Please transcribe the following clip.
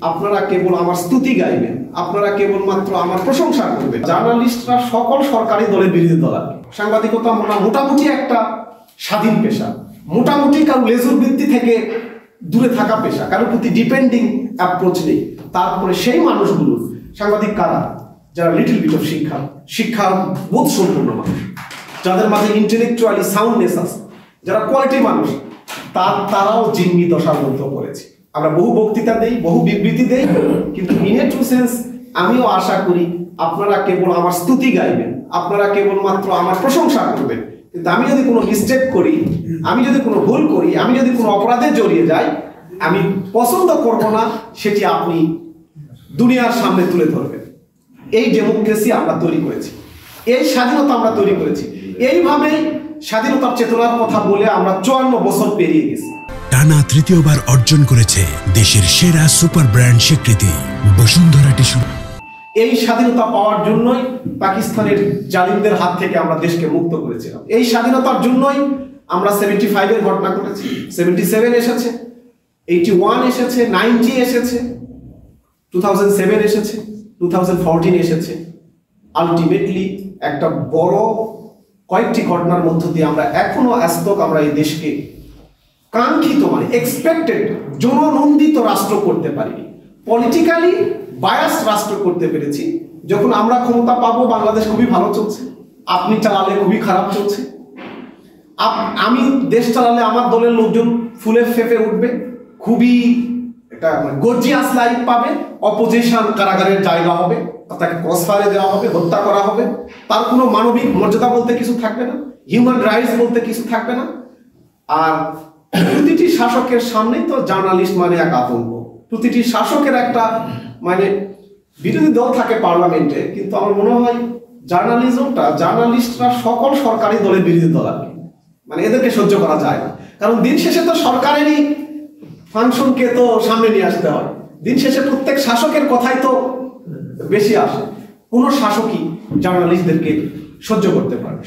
আপনারা কেবল আমার স্তুতি গাইবেন, আপনারা কেবলমাত্র আমার প্রশংসা করবেন। জার্নালিস্টরা সকল সরকারি দলের বিরোধী দল। সাংবাদিকতা মোটামুটি একটা স্বাধীন পেশা, মোটামুটি কারো লেজুর বৃত্তি থেকে দূরে থাকা পেশা, কারোর প্রতি ডিপেন্ডিং অ্যাপ্রোচ নেই। তারপরে সেই মানুষগুলো সাংবাদিক কারা? যারা লিটল বিট অফ শিক্ষা বোধ সম্পূর্ণ মানুষ, যাদের মাঝে ইন্টেলেকচুয়ালি সাউন্ডনেস আছে, যারা কোয়ালিটি মানুষ, তারাও জিম্মি দশার মধ্যে পড়েছে। আমরা বহু বক্তৃতা দেই, বহু বিবৃতি দেই, কিন্তু ইন এ ট্রু সেন্স আমিও আশা করি আপনারা কেবল আমার স্তুতি গাইবেন, আপনারা কেবলমাত্র আমার প্রশংসা করবেন। কিন্তু আমি যদি কোনো মিস্টেক করি, আমি যদি কোনো ভুল করি, আমি যদি কোনো অপরাধে জড়িয়ে যাই, আমি পছন্দ করব না সেটি আপনি দুনিয়ার সামনে তুলে ধরবেন। এই ডেমোক্রেসি আমরা তৈরি করেছি, এই স্বাধীনতা আমরা তৈরি করেছি। এইভাবেই স্বাধীনতার চেতনার কথা বলে আমরা 54 বছর পেরিয়ে গেছি। টানা তৃতীয়বার অর্জন করেছে দেশের সেরা সুপার ব্র্যান্ড স্বীকৃতি বসুন্ধরা টিস্যু। এই স্বাধীনতা পাওয়ার জন্যই পাকিস্তানের জালিমদের হাত থেকে আমরা দেশকে মুক্ত করেছিলাম। এই স্বাধীনতার জন্যই আমরা 75-এর ঘটনা ঘটেছে, 77 এসেছে, 81 এসেছে, 90 এসেছে, 2007 এসেছে, 2014 এসেছে। আলটিমেটলি একটা বড় কয়েকটি ঘটনার মধ্য দিয়ে আমরা এখনো আমরা এই দেশকে কাঙ্ক্ষিত এক্সপেক্টেড জননন্দিত রাষ্ট্র করতে পারিনি। পলিটিক্যালি বায়াস রাষ্ট্র করতে পেরেছি। যখন আমরা ক্ষমতা পাবো, বাংলাদেশ খুবই ভালো চলছে, আপনি চালালে খুবই খারাপ চলছে। আমি দেশ চালালে আমার দলের লোকজন ফুলে ফেপে উঠবে, খুবই একটা গর্জিয়াস লাইফ পাবে। অপোজিশন কারাগারের জায়গা হবে, তাকে ক্রসফায়ারে দেওয়া হবে, হত্যা করা হবে, তার কোনো মানবিক মর্যাদা বলতে কিছু থাকবে না, হিউম্যান রাইটস বলতে কিছু থাকবে না। আর প্রতিটি শাসকের সামনেই তো জার্নালিস্ট এক আতঙ্ক। প্রতিটি শাসকের একটা বিরোধী দল থাকে পার্লামেন্টে, কিন্তু আমার মনে হয় জার্নালিস্টরা সকল সরকারি দলের বিরোধী দল আর কি। এদেরকে সহ্য করা যায় না, কারণ দিন শেষে তো সরকারেরই ফাংশনকে তো সামনে নিয়ে আসতে হয়। দিন শেষে প্রত্যেক শাসকের কথাই তো বেশি আসে। কোনো শাসকই জার্নালিস্টদেরকে সহ্য করতে পারে।